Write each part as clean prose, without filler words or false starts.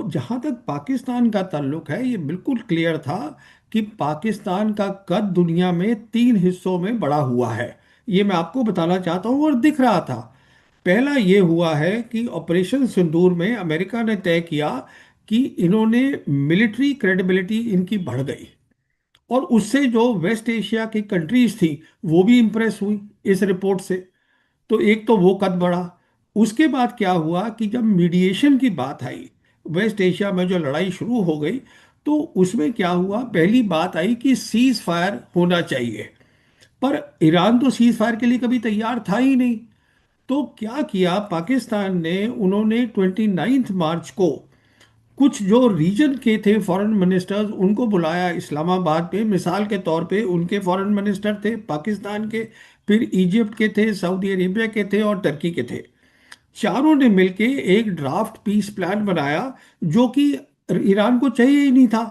जहां तक पाकिस्तान का ताल्लुक है, ये बिल्कुल क्लियर था कि पाकिस्तान का कद दुनिया में तीन हिस्सों में बड़ा हुआ है। ये मैं आपको बताना चाहता हूँ और दिख रहा था। पहला ये हुआ है कि ऑपरेशन सिंदूर में अमेरिका ने तय किया कि इन्होंने मिलिट्री क्रेडिबिलिटी इनकी बढ़ गई, और उससे जो वेस्ट एशिया की कंट्रीज थी वो भी इंप्रेस हुई इस रिपोर्ट से। तो एक तो वो कद बढ़ा। उसके बाद क्या हुआ कि जब मीडिएशन की बात आई, वेस्ट एशिया में जो लड़ाई शुरू हो गई, तो उसमें क्या हुआ, पहली बात आई कि सीज फायर होना चाहिए। पर ईरान तो सीज फायर के लिए कभी तैयार था ही नहीं। तो क्या किया पाकिस्तान ने, उन्होंने 29 मार्च को कुछ जो रीजन के थे फॉरेन मिनिस्टर्स उनको बुलाया इस्लामाबाद पे। मिसाल के तौर पे उनके फॉरेन मिनिस्टर थे पाकिस्तान के, फिर इजिप्ट के थे, सऊदी अरेबिया के थे और टर्की के थे। चारों ने मिलके एक ड्राफ्ट पीस प्लान बनाया, जो कि ईरान को चाहिए ही नहीं था।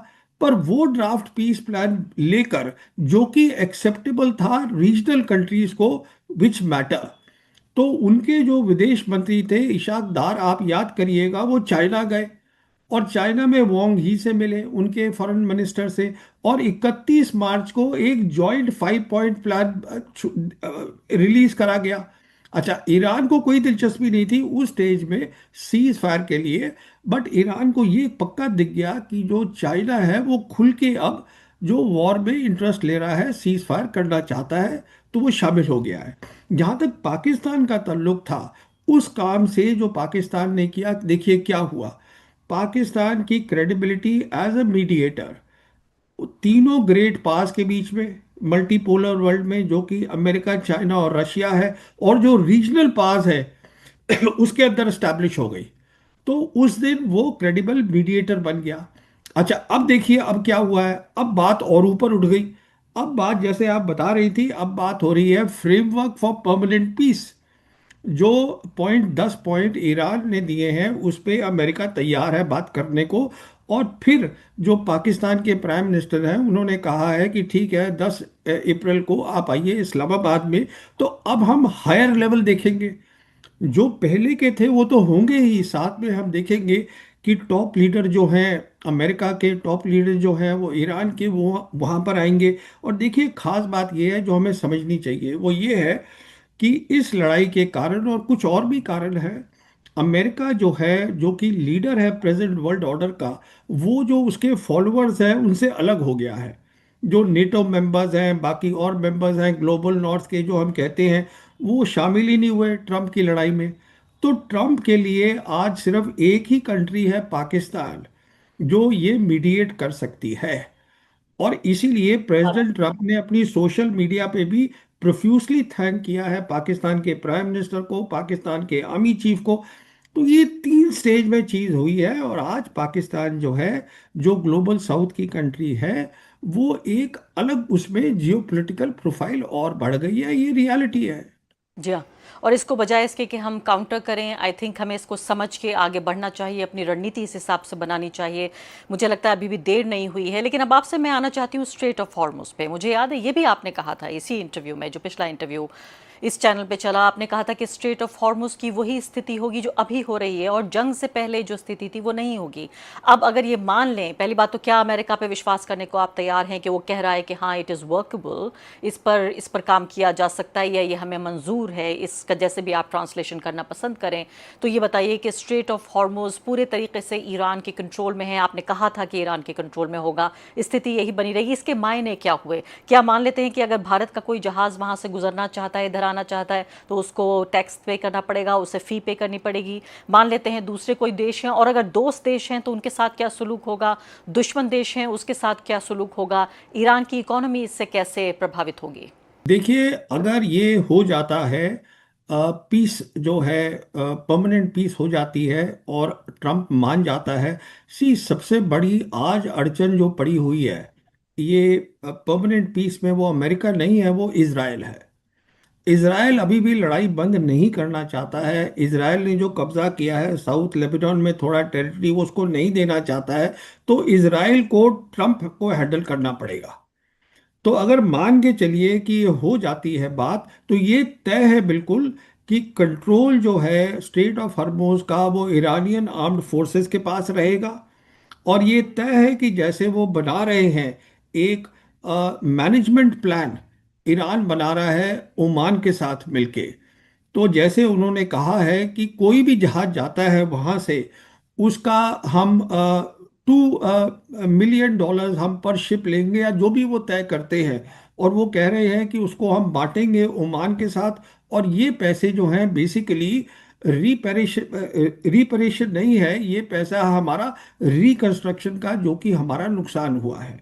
पर वो ड्राफ्ट पीस प्लान लेकर, जो कि एक्सेप्टेबल था रीजनल कंट्रीज को, विच मैटर, तो उनके जो विदेश मंत्री थे इशाक दार, आप याद करिएगा, वो चाइना गए और चाइना में वोंग ही से मिले, उनके फॉरेन मिनिस्टर से। और 31 मार्च को एक जॉइंट 5 पॉइंट प्लान रिलीज करा गया। अच्छा, ईरान को कोई दिलचस्पी नहीं थी उस स्टेज में सीज फायर के लिए, बट ईरान को ये पक्का दिख गया कि जो चाइना है वो खुल के अब जो वॉर में इंटरेस्ट ले रहा है, सीज फायर करना चाहता है, तो वो शामिल हो गया है। जहां तक पाकिस्तान का ताल्लुक था, उस काम से जो पाकिस्तान ने किया, देखिए क्या हुआ। पाकिस्तान की क्रेडिबिलिटी एज अ मीडिएटर तीनों ग्रेट पास के बीच में, मल्टीपोलर वर्ल्ड में, जो कि अमेरिका, चाइना और रशिया है, और जो रीजनल पास है उसके अंदर स्टैब्लिश हो गई। तो उस दिन वो क्रेडिबल मीडिएटर बन गया। अच्छा, अब देखिए अब क्या हुआ है, अब बात और ऊपर उठ गई। अब बात, जैसे आप बता रही थी, अब बात हो रही है फ्रेमवर्क फॉर परमानेंट पीस। जो 10 पॉइंट ईरान ने दिए हैं उस पे अमेरिका तैयार है बात करने को। और फिर जो पाकिस्तान के प्राइम मिनिस्टर हैं उन्होंने कहा है कि ठीक है, 10 अप्रैल को आप आइए इस्लामाबाद में, तो अब हम हायर लेवल देखेंगे। जो पहले के थे वो तो होंगे ही, साथ में हम देखेंगे कि टॉप लीडर जो हैं, अमेरिका के टॉप लीडर जो हैं वो ईरान के, वो वहाँ पर आएंगे। और देखिए खास बात ये है जो हमें समझनी चाहिए, वो ये है कि इस लड़ाई के कारण, और कुछ और भी कारण है, अमेरिका जो है, जो कि लीडर है प्रेजेंट वर्ल्ड ऑर्डर का, वो जो उसके फॉलोअर्स हैं उनसे अलग हो गया है। जो नेटो मेंबर्स हैं, बाकी और मेंबर्स हैं ग्लोबल नॉर्थ के जो हम कहते हैं, वो शामिल ही नहीं हुए ट्रंप की लड़ाई में। तो ट्रंप के लिए आज सिर्फ एक ही कंट्री है, पाकिस्तान, जो ये मीडिएट कर सकती है। और इसीलिए प्रेसिडेंट ट्रंप ने अपनी सोशल मीडिया पे भी प्रोफ्यूसली थैंक किया है पाकिस्तान के प्राइम मिनिस्टर को, पाकिस्तान के आर्मी चीफ को। तो ये तीन स्टेज में चीज हुई है, और आज पाकिस्तान जो है, जो ग्लोबल साउथ की कंट्री है, वो एक अलग उसमें जियोपॉलिटिकल प्रोफाइल और बढ़ गई है। ये रियलिटी है। जी हाँ। और इसको बजाय इसके कि हम काउंटर करें, आई थिंक हमें इसको समझ के आगे बढ़ना चाहिए, अपनी रणनीति इस हिसाब से बनानी चाहिए। मुझे लगता है अभी भी देर नहीं हुई है। लेकिन अब आपसे मैं आना चाहती हूँ स्ट्रेट ऑफ हॉर्मुज पे। मुझे याद है ये भी आपने कहा था इसी इंटरव्यू में, जो पिछला इंटरव्यू इस चैनल पे चला, आपने कहा था कि स्ट्रेट ऑफ हॉर्मुज की वही स्थिति होगी जो अभी हो रही है, और जंग से पहले जो स्थिति थी वो नहीं होगी। अब अगर ये मान लें, पहली बात तो क्या अमेरिका पे विश्वास करने को आप तैयार हैं कि वो कह रहा है कि हाँ इट इज़ वर्केबल, इस पर काम किया जा सकता है, या ये हमें मंजूर है, इसका जैसे भी आप ट्रांसलेशन करना पसंद करें। तो ये बताइए कि स्ट्रेट ऑफ हॉर्मुज पूरे तरीके से ईरान के कंट्रोल में है। आपने कहा था कि ईरान के कंट्रोल में होगा, स्थिति यही बनी रहेगी। इसके मायने क्या हुए? क्या मान लेते हैं कि अगर भारत का कोई जहाज़ वहाँ से गुजरना चाहता है, इधर आना चाहता है, तो उसको टैक्स पे करना पड़ेगा, उसे फ़ी पे करनी पड़ेगी? मान लेते हैं दूसरे कोई देश हैं, और अगर दोस्त देश हैं तो उनके साथ क्या सलूक होगा? दुश्मन देश हैं उसके साथ क्या सलूक होगा? ईरान की इकोनॉमी इससे कैसे प्रभावित होगी? देखिए, अगर ये हो जाता है, पीस जो है, परमानेंट पीस हो जाती है, और ट्रम्प मान जाता है, सबसे बड़ी आज अड़चन जो पड़ी हुई है, ये परमानेंट पीस में, वो अमेरिका नहीं है, वो इजराइल है। इजराइल अभी भी लड़ाई बंद नहीं करना चाहता है। इजराइल ने जो कब्जा किया है साउथ लेबनान में, थोड़ा टेरिटरी, वो उसको नहीं देना चाहता है। तो इजराइल को ट्रम्प को हैंडल करना पड़ेगा। तो अगर मान के चलिए कि ये हो जाती है बात, तो ये तय है बिल्कुल कि कंट्रोल जो है स्ट्रेट ऑफ हॉर्मुज का वो ईरानियन आर्म्ड फोर्सेस के पास रहेगा। और ये तय है कि जैसे वो बना रहे हैं एक मैनेजमेंट प्लान, ईरान बना रहा है ओमान के साथ मिलके। तो जैसे उन्होंने कहा है कि कोई भी जहाज जाता है वहां से, उसका हम $2 मिलियन हम पर शिप लेंगे, या जो भी वो तय करते हैं। और वो कह रहे हैं कि उसको हम बांटेंगे ओमान के साथ। और ये पैसे जो हैं बेसिकली रिपेरेशन नहीं है, ये पैसा हमारा रिकंस्ट्रक्शन का, जो कि हमारा नुकसान हुआ है।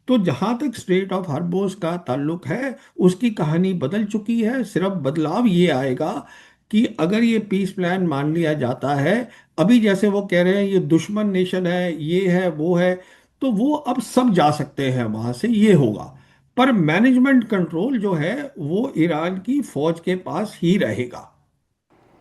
तो जहां तक स्ट्रेट ऑफ हॉर्मुज का ताल्लुक है, उसकी कहानी बदल चुकी है। सिर्फ बदलाव ये आएगा कि अगर ये पीस प्लान मान लिया जाता है, अभी जैसे वो कह रहे हैं ये दुश्मन नेशन है, ये है वो है, तो वो अब सब जा सकते हैं वहां से, ये होगा। पर मैनेजमेंट कंट्रोल जो है वो ईरान की फौज के पास ही रहेगा।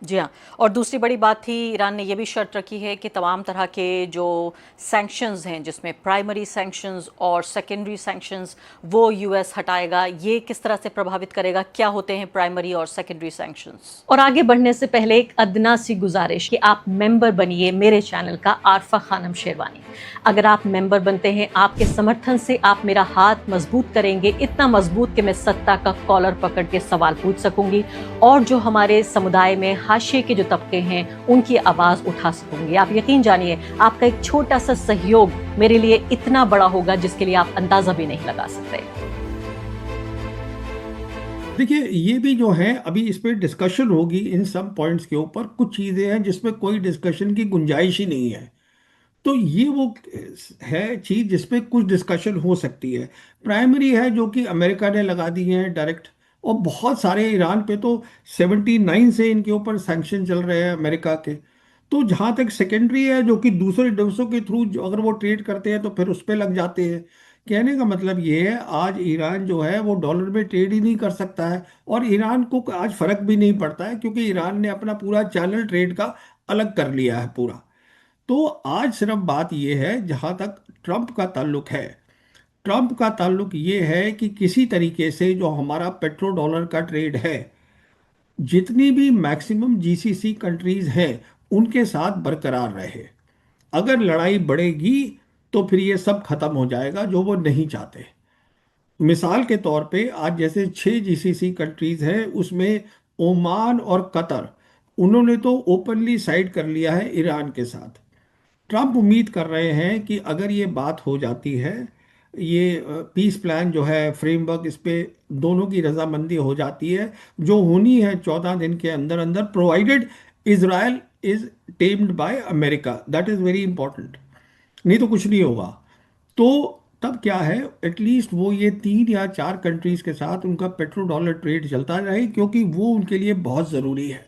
जी हाँ। और दूसरी बड़ी बात थी, ईरान ने ये भी शर्त रखी है कि तमाम तरह के जो सैंक्शंस हैं, जिसमें प्राइमरी सैंक्शंस और सेकेंडरी सैंक्शंस, वो यूएस हटाएगा। ये किस तरह से प्रभावित करेगा, क्या होते हैं प्राइमरी और सेकेंडरी सैंक्शंस? और आगे बढ़ने से पहले एक अदना सी गुजारिश कि आप मेंबर बनिए मेरे चैनल का, आरफा खानम शेरवानी। अगर आप मेंबर बनते हैं, आपके समर्थन से आप मेरा हाथ मजबूत करेंगे, इतना मजबूत कि मैं सत्ता का कॉलर पकड़ के सवाल पूछ सकूंगी, और जो हमारे समुदाय में हाशिए के जो तबके हैं उनकी आवाज उठा सकूंगी। आप यकीन जानिए, आपका एक छोटा सा सहयोग मेरे लिए इतना बड़ा होगा जिसके लिए आप अंदाजा भी नहीं लगा सकते। देखिए, ये भी जो है अभी इस पे डिस्कशन होगी इन सब पॉइंट्स के ऊपर। कुछ चीज़ें हैं जिसमें कोई डिस्कशन की गुंजाइश ही नहीं है। तो ये वो है चीज़ जिसपे कुछ डिस्कशन हो सकती है। प्राइमरी है जो कि अमेरिका ने लगा दी है डायरेक्ट। और बहुत सारे ईरान पे तो 79 से इनके ऊपर सैंक्शन चल रहे हैं अमेरिका के। तो जहाँ तक सेकेंडरी है जो कि दूसरे देशों के थ्रू अगर वो ट्रेड करते हैं तो फिर उस पर लग जाते हैं। कहने का मतलब ये है, आज ईरान जो है वो डॉलर में ट्रेड ही नहीं कर सकता है। और ईरान को आज फर्क भी नहीं पड़ता है, क्योंकि ईरान ने अपना पूरा चैनल ट्रेड का अलग कर लिया है पूरा। तो आज सिर्फ बात यह है जहां तक ट्रंप का ताल्लुक है। ट्रंप का ताल्लुक ये है कि किसी तरीके से जो हमारा पेट्रो डॉलर का ट्रेड है, जितनी भी मैक्सिमम जीसीसी कंट्रीज हैं उनके साथ बरकरार रहे। अगर लड़ाई बढ़ेगी तो फिर ये सब खत्म हो जाएगा, जो वो नहीं चाहते। मिसाल के तौर पे आज जैसे 6 जीसीसी कंट्रीज हैं, उसमें ओमान और कतर, उन्होंने तो ओपनली साइड कर लिया है ईरान के साथ। ट्रंप उम्मीद कर रहे हैं कि अगर ये बात हो जाती है, ये पीस प्लान जो है फ्रेमवर्क, इस पे दोनों की रजामंदी हो जाती है, जो होनी है 14 दिन के अंदर अंदर, provided Israel is tamed by America, that is very important. नहीं तो कुछ नहीं होगा। तो तब क्या है, एटलीस्ट वो ये 3 या 4 कंट्रीज के साथ उनका पेट्रो डॉलर ट्रेड चलता रहे, क्योंकि वो उनके लिए बहुत ज़रूरी है।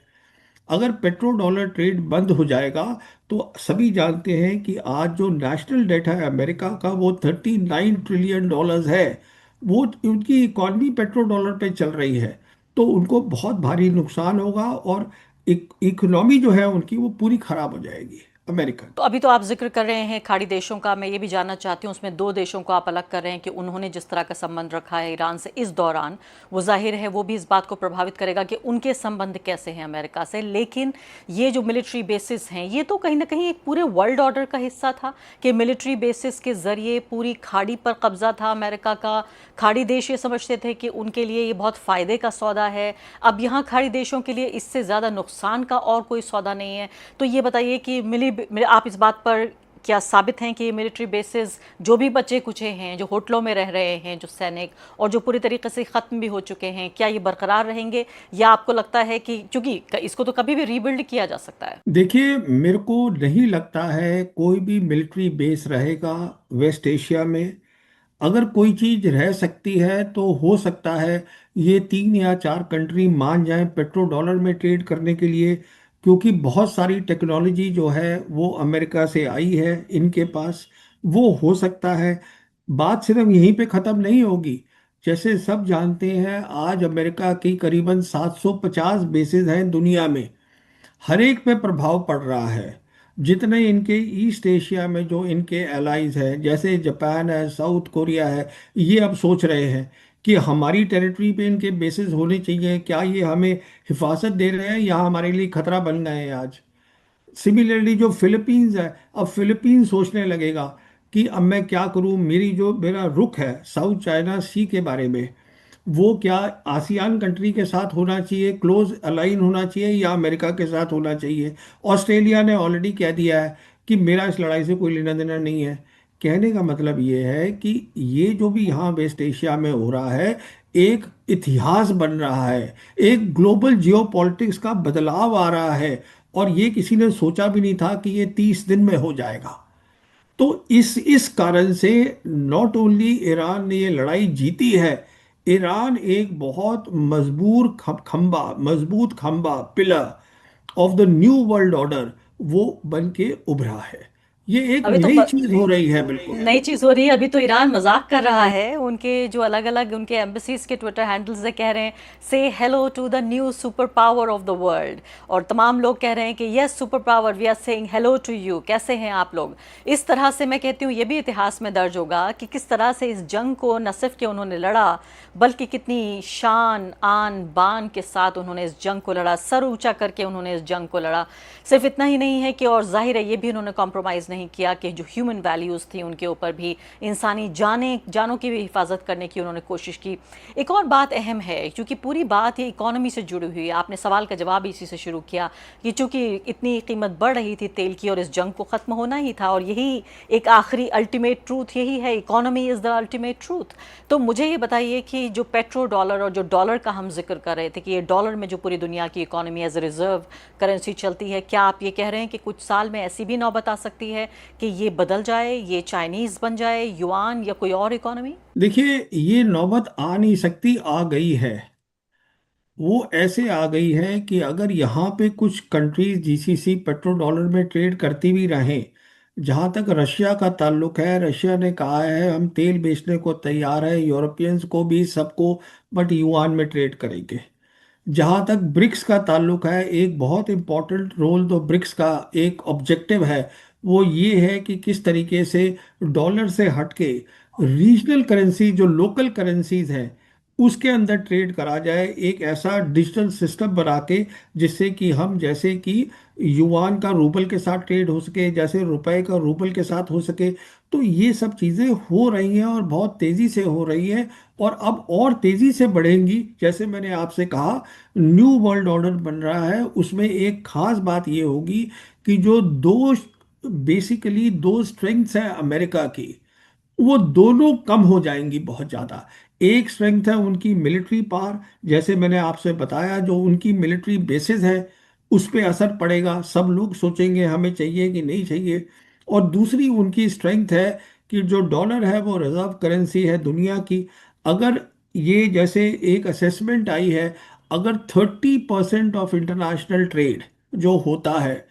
अगर पेट्रो डॉलर ट्रेड बंद हो जाएगा तो सभी जानते हैं कि आज जो नेशनल डेट है अमेरिका का वो $39 ट्रिलियन है। वो उनकी इकॉनमी पेट्रो डॉलर पे चल रही है। तो उनको बहुत भारी नुकसान होगा, और इकोनॉमी जो है उनकी वो पूरी खराब हो जाएगी, अमेरिका तो की। अभी तो आप जिक्र कर रहे हैं खाड़ी देशों का, मैं ये भी जानना चाहती हूँ उसमें दो देशों को आप अलग कर रहे हैं कि उन्होंने जिस तरह का संबंध रखा है ईरान से इस दौरान, वो जाहिर है वो भी इस बात को प्रभावित करेगा कि उनके संबंध कैसे हैं अमेरिका से। लेकिन ये जो मिलिट्री बेसिस हैं, ये तो कहीं ना कहीं एक पूरे वर्ल्ड ऑर्डर का हिस्सा था कि मिलिट्री बेसिस के जरिए पूरी खाड़ी पर कब्जा था अमेरिका का। खाड़ी देश ये समझते थे कि उनके लिए ये बहुत फायदे का सौदा है। अब यहाँ खाड़ी देशों के लिए इससे ज़्यादा नुकसान का और कोई सौदा नहीं है। तो ये बताइए कि आप इस बात पर क्या साबित हैं कि ये मिलिट्री बेसिस जो भी बचे कुचे हैं, जो होटलों में रह रहे हैं जो सैनिक, और जो पूरी तरीके से ख़त्म भी हो चुके हैं, क्या ये बरकरार रहेंगे, या आपको लगता है कि चूंकि इसको तो कभी भी रीबिल्ड किया जा सकता है? देखिए, मेरे को नहीं लगता है कोई भी मिलिट्री बेस रहेगा वेस्ट एशिया में। अगर कोई चीज रह सकती है तो हो सकता है ये 3 या 4 कंट्री मान जाएं पेट्रो डॉलर में ट्रेड करने के लिए, क्योंकि बहुत सारी टेक्नोलॉजी जो है वो अमेरिका से आई है इनके पास। वो हो सकता है। बात सिर्फ यहीं पे ख़त्म नहीं होगी। जैसे सब जानते हैं, आज अमेरिका की करीबन 750 बेसेस हैं दुनिया में। हर एक पे प्रभाव पड़ रहा है। जितने इनके ईस्ट एशिया में जो इनके एलाइज हैं, जैसे जापान है, साउथ कोरिया है, ये अब सोच रहे हैं कि हमारी टेरिटरी पे इनके बेसिस होने चाहिए, क्या ये हमें हिफाजत दे रहे हैं या हमारे लिए खतरा बन गए हैं आज। सिमिलरली जो फिलीपींस है, अब फिलीपींस सोचने लगेगा कि अब मैं क्या करूं, मेरी जो मेरा रुख है साउथ चाइना सी के बारे में, वो क्या आसियान कंट्री के साथ होना चाहिए, क्लोज अलाइन होना चाहिए, या अमेरिका के साथ होना चाहिए। ऑस्ट्रेलिया ने ऑलरेडी कह दिया है कि मेरा इस लड़ाई से कोई लेना देना नहीं है। कहने का मतलब ये है कि ये जो भी यहाँ वेस्ट एशिया में हो रहा है, एक इतिहास बन रहा है, एक ग्लोबल जियोपॉलिटिक्स का बदलाव आ रहा है। और ये किसी ने सोचा भी नहीं था कि ये 30 दिन में हो जाएगा। तो इस कारण से नॉट ओनली ईरान ने ये लड़ाई जीती है, ईरान एक बहुत मजबूत खंबा pillar of the new world order वो बन के उभरा है। ये एक अभी तो नई चीज हो रही है बिल्कुल। नई चीज हो रही है। अभी तो ईरान मजाक कर रहा है, उनके जो अलग अलग उनके एम्बेसीज के ट्विटर हैंडल्स से कह रहे हैं say hello to the new super power of the world. और तमाम लोग कह रहे हैं कि yes super power, we are saying hello to you, कैसे हैं आप लोग। इस तरह से मैं कहती हूँ ये भी इतिहास में दर्ज होगा कि किस तरह से इस जंग को न सिर्फ कि उन्होंने लड़ा, बल्कि कितनी शान आन बान के साथ उन्होंने इस जंग को लड़ा, सर ऊंचा करके उन्होंने इस जंग को लड़ा। सिर्फ इतना ही नहीं है कि, और जाहिर है ये भी उन्होंने कॉम्प्रोमाइज़ नहीं किया कि जो ह्यूमन वैल्यूज़ थी उनके ऊपर भी, इंसानी जानों की भी हिफाजत करने की उन्होंने कोशिश की। एक और बात अहम है, क्योंकि पूरी बात ये इकॉनमी से जुड़ी हुई है, आपने सवाल का जवाब इसी से शुरू किया कि चूंकि इतनी कीमत बढ़ रही थी तेल की और इस जंग को ख़त्म होना ही था, और यही एक आखिरी अल्टीमेट ट्रूथ यही है, economy is the ultimate truth. तो मुझे ये बताइए कि जो पेट्रो डॉलर और जो डॉलर का हम जिक्र कर रहे थे कि ये डॉलर में जो पूरी दुनिया की economy as a reserve currency चलती है, क्या आप ये कह रहे हैं कि कुछ साल में ऐसी भी नौबत आ सकती है कि ये बदल जाए, ये चाइनीज़ बन जाए, युआन या कोई और इकोनॉमी? देखिए, ये नौबत आ नहीं सकती, आ गई है। वो ऐसे आ गई है कि अगर यहाँ पे कुछ कंट्रीज जीसीसी पेट्रो डॉलर में ट्रेड करती भी रहें, जहाँ तक रशिया का ताल्लुक है, रशिया ने कहा है हम तेल बेचने को तैयार है, यूरोपियंस को भी, सबको, बट युआन में ट्रेड करेंगे। जहाँ तक ब्रिक्स का ताल्लुक है, एक बहुत इंपॉर्टेंट रोल तो ब्रिक्स का एक ऑब्जेक्टिव है, वो ये है कि किस तरीके से डॉलर से हटके रीजनल करेंसी जो लोकल करेंसीज हैं उसके अंदर ट्रेड करा जाए, एक ऐसा डिजिटल सिस्टम बना के, जिससे कि हम, जैसे कि युआन का रूबल के साथ ट्रेड हो सके, जैसे रुपए का रूबल के साथ हो सके। तो ये सब चीज़ें हो रही हैं और बहुत तेज़ी से हो रही हैं, और अब और तेज़ी से बढ़ेंगी। जैसे मैंने आपसे कहा, न्यू वर्ल्ड ऑर्डर बन रहा है, उसमें एक खास बात ये होगी कि जो दो, बेसिकली दो स्ट्रेंग्थ्स हैं अमेरिका की, वो दोनों कम हो जाएंगी बहुत ज़्यादा। एक स्ट्रेंथ है उनकी मिलिट्री पावर, जैसे मैंने आपसे बताया, जो उनकी मिलिट्री बेसिस है उस पे असर पड़ेगा, सब लोग सोचेंगे हमें चाहिए कि नहीं चाहिए। और दूसरी उनकी स्ट्रेंथ है कि जो डॉलर है वो रिजर्व करेंसी है दुनिया की। अगर ये, जैसे एक असेसमेंट आई है, अगर 30% ऑफ इंटरनेशनल ट्रेड जो होता है,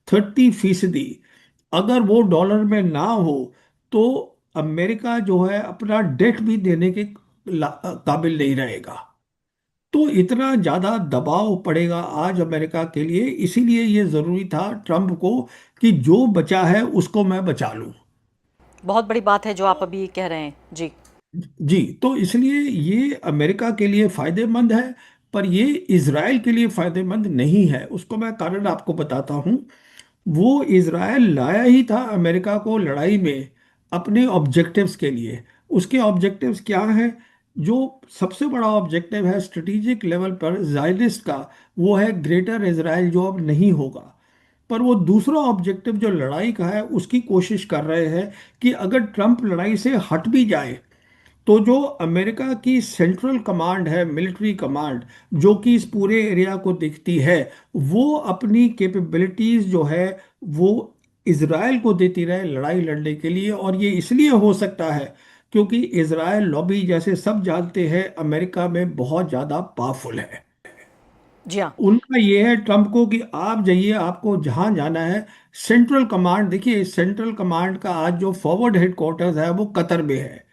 30%, अगर वो डॉलर में ना हो, तो अमेरिका जो है अपना डेट भी देने के काबिल नहीं रहेगा। तो इतना ज्यादा दबाव पड़ेगा आज अमेरिका के लिए, इसीलिए ये जरूरी था ट्रम्प को कि जो बचा है उसको मैं बचा लूं। बहुत बड़ी बात है जो आप अभी कह रहे हैं जी। जी, तो इसलिए ये अमेरिका के लिए फायदेमंद है, पर ये इजराइल के लिए फायदेमंद नहीं है। उसको मैं कारण आपको बताता हूँ। वो इजराइल लाया ही था अमेरिका को लड़ाई में अपने ऑब्जेक्टिव्स के लिए। उसके ऑब्जेक्टिव्स क्या हैं? जो सबसे बड़ा ऑब्जेक्टिव है स्ट्रेटेजिक लेवल पर जायनिस्ट का, वो है ग्रेटर इजराइल, जो अब नहीं होगा। पर वो दूसरा ऑब्जेक्टिव जो लड़ाई का है, उसकी कोशिश कर रहे हैं कि अगर ट्रंप लड़ाई से हट भी जाए, तो जो अमेरिका की सेंट्रल कमांड है, मिलिट्री कमांड, जो कि इस पूरे एरिया को देखती है, वो अपनी कैपेबिलिटीज जो है वो इसराइल को देती रहे लड़ाई लड़ने के लिए। और ये इसलिए हो सकता है क्योंकि इसराइल लॉबी, जैसे सब जानते हैं, अमेरिका में बहुत ज़्यादा पावरफुल है। जी हाँ। उनका ये है ट्रंप को कि आप जाइए, आपको जहां जाना है। सेंट्रल कमांड, देखिए सेंट्रल कमांड का आज जो फॉरवर्ड हेडक्वार्टर्स है वो कतर में है।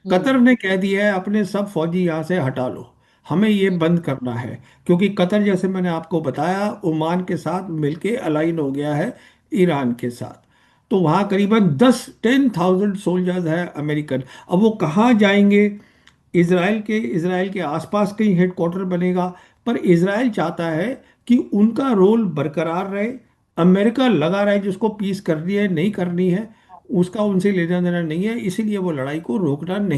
कतर ने कह दिया है अपने सब फौजी यहाँ से हटा लो, हमें ये बंद करना है। क्योंकि कतर, जैसे मैंने आपको बताया, ओमान के साथ मिलके अलाइन हो गया है ईरान के साथ। तो वहाँ करीबन 10,000 सोल्जर्स है अमेरिकन। अब वो कहाँ जाएंगे, इसराइल के आसपास कहीं हेडक्वार्टर बनेगा, पर इसराइल चाहता है कि उनका रोल बरकरार रहे। अमेरिका लगा रहे जिसको पीस करनी है नहीं करनी है, उसका उनसे लेना देना नहीं है, इसीलिए वो लड़ाई को रोकना नहीं